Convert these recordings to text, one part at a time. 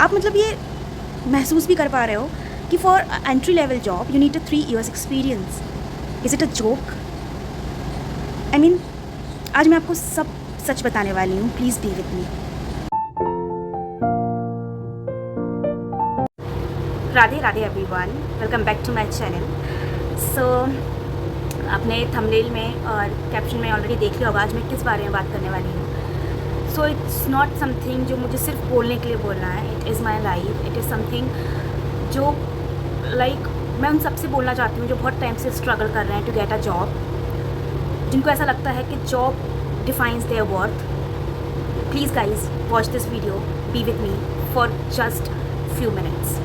आप मतलब ये महसूस भी कर पा रहे हो कि for entry level job you need a 3 years experience. Is it a joke? I mean आज मैं आपको सब सच बताने वाली हूँ, please be with me. Radhe Radhe everyone, welcome back to my channel. So आपने थंबनेल में और कैप्शन में ऑलरेडी देख लिया होगा आज मैं किस बारे में बात करने वाली हूँ। सो इट्स नॉट समथिंग जो मुझे सिर्फ बोलने के लिए बोलना है, it is my life. It is something जो लाइक मैं उन सबसे बोलना चाहती हूँ जो बहुत टाइम से स्ट्रगल कर रहे हैं टू गेट अ जॉब, जिनको ऐसा लगता है कि job defines their worth. Please guys watch this video, be with me for just few minutes.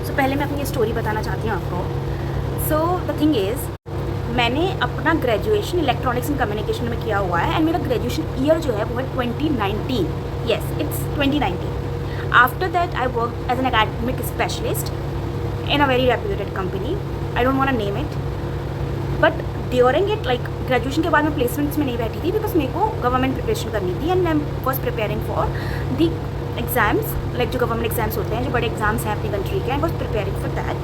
So पहले मैं अपनी ये स्टोरी बताना चाहती हूँ आपको। सो द थिंग इज़, मैंने अपना ग्रेजुएशन इलेक्ट्रॉनिक्स एंड कम्युनिकेशन में किया हुआ है एंड मेरा ग्रेजुएशन ईयर जो है वो है 2019। Yes, it's 2019। After that I work as an academic specialist in a very reputed company. I don't want to name it, but during it, like graduation के बाद मैं placements में नहीं बैठी थी because मेरे को government preparation करनी थी and I was preparing for the exams, like जो government exams होते हैं, जो बड़े exams हैं अपनी country के, I was preparing for that.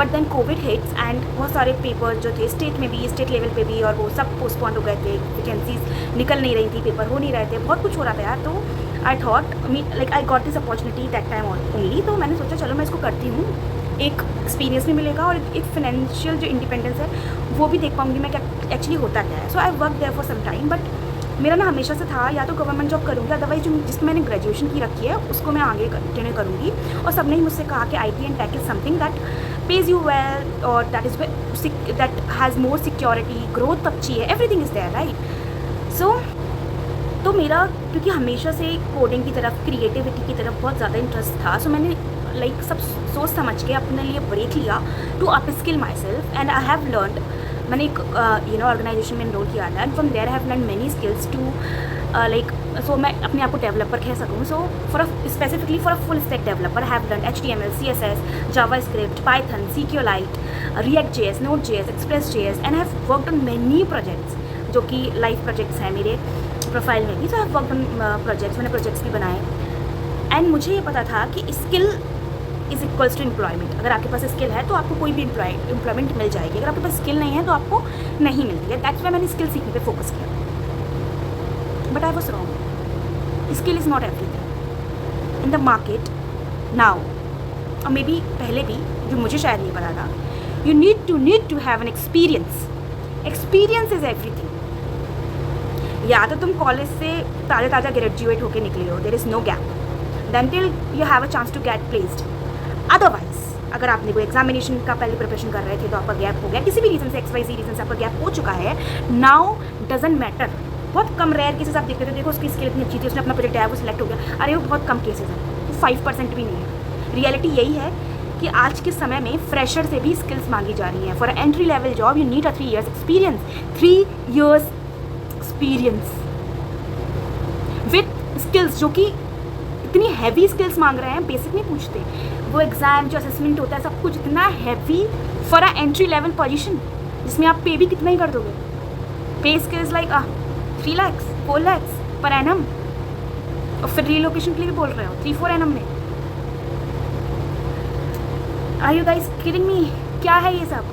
But then COVID hits and बहुत सारे papers जो थे state में भी, state level पे भी, और वो सब postponed हो गए थे, vacancies निकल नहीं रही थी, पेपर हो नहीं रहे थे, बहुत कुछ हो रहा था यार। तो I thought like I got this opportunity that time only, तो मैंने सोचा चलो मैं इसको करती हूँ, एक एक्सपीरियंस भी मिलेगा और एक फाइनेंशियल जो इंडिपेंडेंस है वो भी देख पाऊँगी मैं क्या एक्चुअली होता क्या है। So I work there for some time, but मेरा ना हमेशा से था या तो गवर्नमेंट जॉब करूँगी, अदरवाइज जो जिसमें मैंने ग्रेजुएशन की रखी है उसको मैं आगे कंटिन्यू करूँगी। और सबने ही मुझसे कहा कि IT and tech is something that pays you well और that has more security, growth अच्छी है, everything is there, right. So तो मेरा क्योंकि हमेशा से कोडिंग की तरफ, क्रिएटिविटी की तरफ बहुत ज़्यादा इंटरेस्ट था, सो मैंने लाइक सब सोच समझ के अपने लिए ब्रेक लिया to upskill myself and I have learned. मैंने एक ऑर्गेनाइजेशन में एनरोल किया था and from there I have learn many skills to like, so मैं अपने आप को डेवलपर कह सकूँ। So for specifically for a full stack developer I have learn HTML, CSS, JavaScript, Python, SQLite, React.js, Node.js, Express.js and I have worked on many projects जो कि live projects हैं मेरे प्रोफाइल में भी। So I have worked on projects, मैंने projects भी बनाए and मुझे ये पता था कि skill is equals to employment. अगर आपके पास स्किल है तो आपको कोई भी एम्प्लॉयमेंट मिल जाएगी, अगर आपके पास स्किल नहीं है तो आपको नहीं मिलती है। दैट्स वाई मैंने स्किल सीखने पे फोकस किया, but I was wrong. Skill is not everything in the market now, और मे बी पहले भी जो मुझे शायद नहीं पता था। You need to have an experience. Experience is everything. या तो तुम कॉलेज से ताज़ा ग्रेजुएट होकर निकले हो, there is no gap, then till you have a chance to get placed. Otherwise अगर आपने कोई एग्जामिनेशन का पहले प्रिपरेशन कर रहे थे तो आपका गैप हो गया, किसी भी रीज़न से, XYZ रीज़न से आपका गैप हो चुका है, नाउ डजंट मैटर। बहुत कम रेयर केसेस आप देखते थे, देखो उसकी स्किल इतनी अच्छी थी, उसने अपना प्रोजेक्ट आया, वो सिलेक्ट हो गया, अरे वो बहुत कम केसेस हैं, 5% भी नहीं है। रियलिटी यही है कि आज के समय में फ्रेशर से भी स्किल्स मांगी जा रही हैं। For entry level job you need a 3 years experience, 3 years experience with skills जो कि इतनी हैवी स्किल्स मांग रहे हैं, बेसिक नहीं पूछते। वो एग्ज़ाम जो असेसमेंट होता है सब कुछ इतना heavy for a entry level position, जिसमें आप पे भी कितना ही कर दोगे। पे skills like 3 lakhs 4 lakhs per annum, और फिर रिलोकेशन के लिए भी बोल रहे हो 3-4 एनम में। Are you guys kidding me? क्या है ये सब?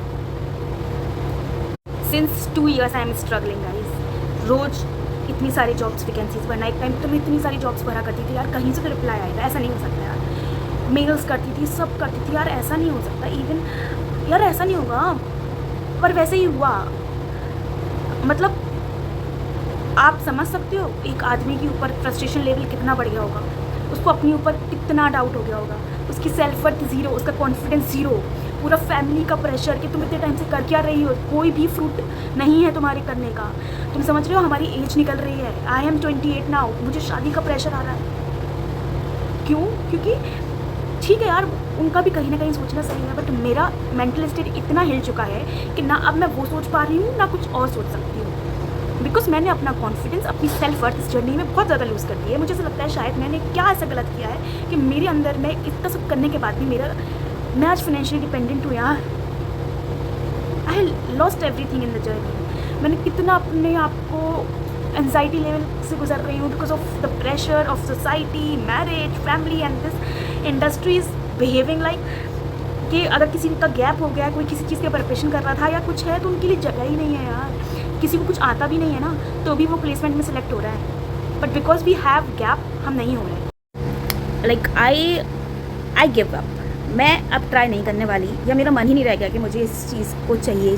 Since 2 years I am struggling guys. रोज़ इतनी सारी जॉब्स वैकेंसीज भरना, एक टाइम तो मैं इतनी सारी जॉब्स भरा करती थी यार, कहीं से तो रिप्लाई आएगा, ऐसा नहीं हो सकता यार। मेल्स करती थी, सब करती थी यार, ऐसा नहीं हो सकता, इवन यार ऐसा नहीं होगा, पर वैसे ही हुआ। मतलब आप समझ सकते हो एक आदमी के ऊपर फ्रस्ट्रेशन लेवल कितना बढ़ गया होगा, उसको अपने ऊपर कितना डाउट हो गया होगा, उसकी सेल्फ वर्थ ज़ीरो, उसका कॉन्फिडेंस ज़ीरो, पूरा फैमिली का प्रेशर कि तुम इतने टाइम से कर क्या रही हो, कोई भी फ्रूट नहीं है तुम्हारे करने का। तुम समझ रहे हो हमारी एज निकल रही है, आई एम 28 नाउ, मुझे शादी का प्रेशर आ रहा है। क्यों? क्योंकि ठीक है यार, उनका भी कहीं ना कहीं सोचना सही है, बट मेरा मेंटल स्टेट इतना हिल चुका है कि ना अब मैं वो सोच पा रही हूँ ना कुछ और सोच सकती हूँ, बिकॉज मैंने अपना कॉन्फिडेंस, अपनी सेल्फ वर्थ इस जर्नी में बहुत ज़्यादा लूज़ कर दी है। मुझे ऐसा लगता है शायद मैंने क्या ऐसा गलत किया है कि मेरे अंदर में इतना सब करने के बाद भी मैं आज फाइनेंशियली डिपेंडेंट हूँ यार। I lost everything in the journey. मैंने कितना अपने आप को एंजाइटी लेवल से गुजर रही हूँ because of the pressure of society, marriage, family and this. Industry is behaving like कि अगर किसी का गैप हो गया, कोई किसी चीज़ के प्रिपरेशन कर रहा था या कुछ है, तो उनके लिए जगह ही नहीं है यार। किसी को कुछ आता भी नहीं है ना, तो भी वो प्लेसमेंट में सेलेक्ट हो रहा है, but because we have gap हम नहीं हो रहे। Like I give up. मैं अब ट्राई नहीं करने वाली, या मेरा मन ही नहीं रह गया कि मुझे इस चीज़ को चाहिए।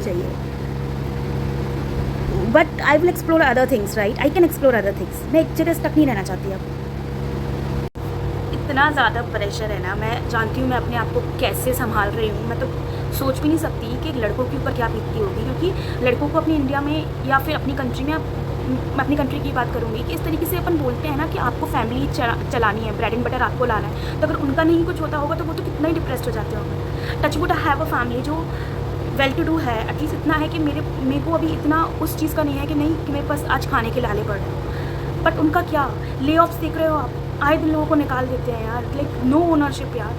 But I will explore other things, right? I can explore other things. मैं एक जगह तक नहीं रहना चाहती अब। इतना ज़्यादा प्रेशर है ना, मैं जानती हूँ मैं अपने आप को कैसे संभाल रही हूँ। मैं तो सोच भी नहीं सकती कि लड़कों के ऊपर क्या बीतती होगी, क्योंकि लड़कों को अपनी इंडिया में या फिर अपनी कंट्री में, मैं अपनी कंट्री की बात करूँगी, कि इस तरीके से अपन बोलते हैं ना कि आपको फैमिली चलानी है, ब्रेड एंड बटर आपको लाना है, तो अगर उनका नहीं कुछ होता होगा तो वो तो कितना ही डिप्रेस्ड हो जाते होंगे। Touch would I have a family जो वेल टू डू है, एटलीस्ट इतना है कि मेरे को अभी इतना उस चीज़ का नहीं है कि नहीं कि मेरे पास आज खाने के लाले पड़ रहे हैं। बट उनका क्या, ले ऑफ्स देख रहे हो आप, आए दिन लोगों को निकाल देते हैं यार। लाइक नो ओनरशिप यार,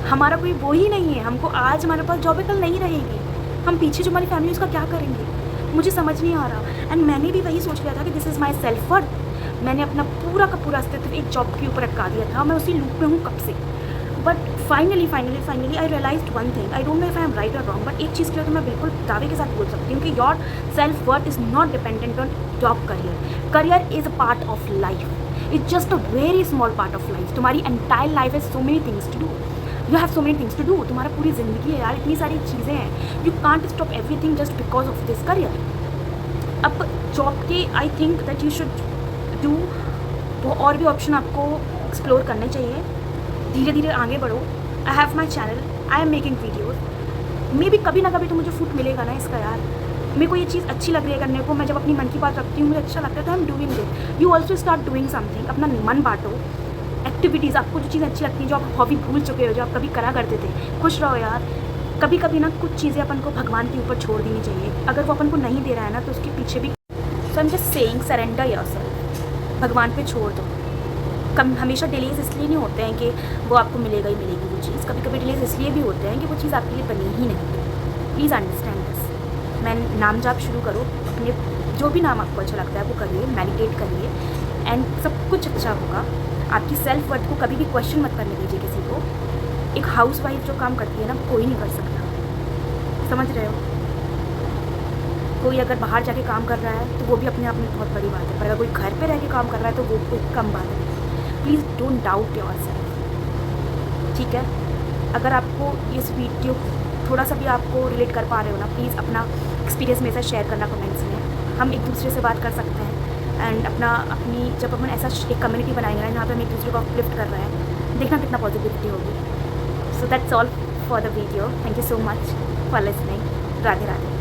हमारा कोई वो ही नहीं है। हमको आज हमारे पास जॉब है, कल नहीं रहेगी। हम पीछे जो हमारी फैमिली उसका क्या करेंगे, मुझे समझ नहीं आ रहा। एंड मैंने भी वही सोच लिया था कि this is my self worth. मैंने अपना पूरा का पूरा अस्तित्व एक जॉब के ऊपर अटका दिया था। मैं उसी लूप में हूँ कब से। But finally I realised one thing, I don't know if I am right और रॉन्ग, बट एक चीज़ के लिए तो मैं बिल्कुल दावे के साथ बोल सकती हूँ कि your self worth is not dependent on your career. Career is a part of life, it's just a very small part of life. तुम्हारी entire life has so many things to do, you have so many things to do. तुम्हारा पूरी ज़िंदगी है यार, इतनी सारी चीज़ें हैं। You can't stop everything just because of this career. अब जॉब के I think that you should do, वो और भी ऑप्शन आपको एक्सप्लोर करने चाहिए। धीरे धीरे आगे बढ़ो। I have my channel, I am making videos. May be कभी ना कभी तो मुझे फूट मिलेगा ना इसका यार। मेरे को ये चीज़ अच्छी लग रही है करने को। मैं जब अपनी मन की बात रखती हूँ, मुझे अच्छा लगता है, तो I am doing it. You also start doing something. अपना मन बांटो, एक्टिविटीज़, आपको जो चीज़ अच्छी लगती है, जो आप हॉबी भूल चुके हो, जो आप कभी करा करते थे, खुश रहो यार। कभी कभी ना कुछ चीज़ें अपन को भगवान के ऊपर छोड़ देनी चाहिए। अगर वो अपन को नहीं दे रहा है ना, तो उसके पीछे भी, so I am just saying surrender yourself. भगवान पे छोड़ दो। हमेशा डिलेज इसलिए नहीं होते हैं कि वो आपको मिलेगा ही मिलेगी वो चीज़। कभी कभी डिलेज इसलिए भी होते हैं कि वो चीज़ आपके लिए बनी ही नहीं। Please understand this. मैं नाम जाप शुरू करो, अपने जो भी नाम आपको अच्छा लगता है वो करिए, मेडिटेट करिए, एंड सब कुछ अच्छा होगा। आपकी सेल्फ वर्थ को कभी भी क्वेश्चन मत करने दीजिए किसी को। एक हाउस वाइफ जो काम करती है ना, कोई नहीं कर सकता, समझ रहे हो? कोई अगर बाहर जाके काम कर रहा है तो वो भी अपने आप में बहुत बड़ी बात है, पर अगर कोई घर पे रह के काम कर रहा है तो वो कोई कम बात है। प्लीज़ डोंट डाउट योरसेल्फ, ठीक है? अगर आपको इस वीडियो थोड़ा सा भी आपको रिलेट कर पा रहे हो ना, प्लीज़ अपना एक्सपीरियंस मेरे साथ शेयर करना कमेंट्स में। हम एक दूसरे से बात कर सकते हैं, एंड अपनी जब अपन ऐसा एक कम्युनिटी बनाएंगे ना, जहाँ पे हम एक दूसरे को अपलिफ्ट कर रहे हैं, देखना कितना पॉजिटिविटी होगी। So that's all for the video. Thank you so much for listening. Radhe Radhe.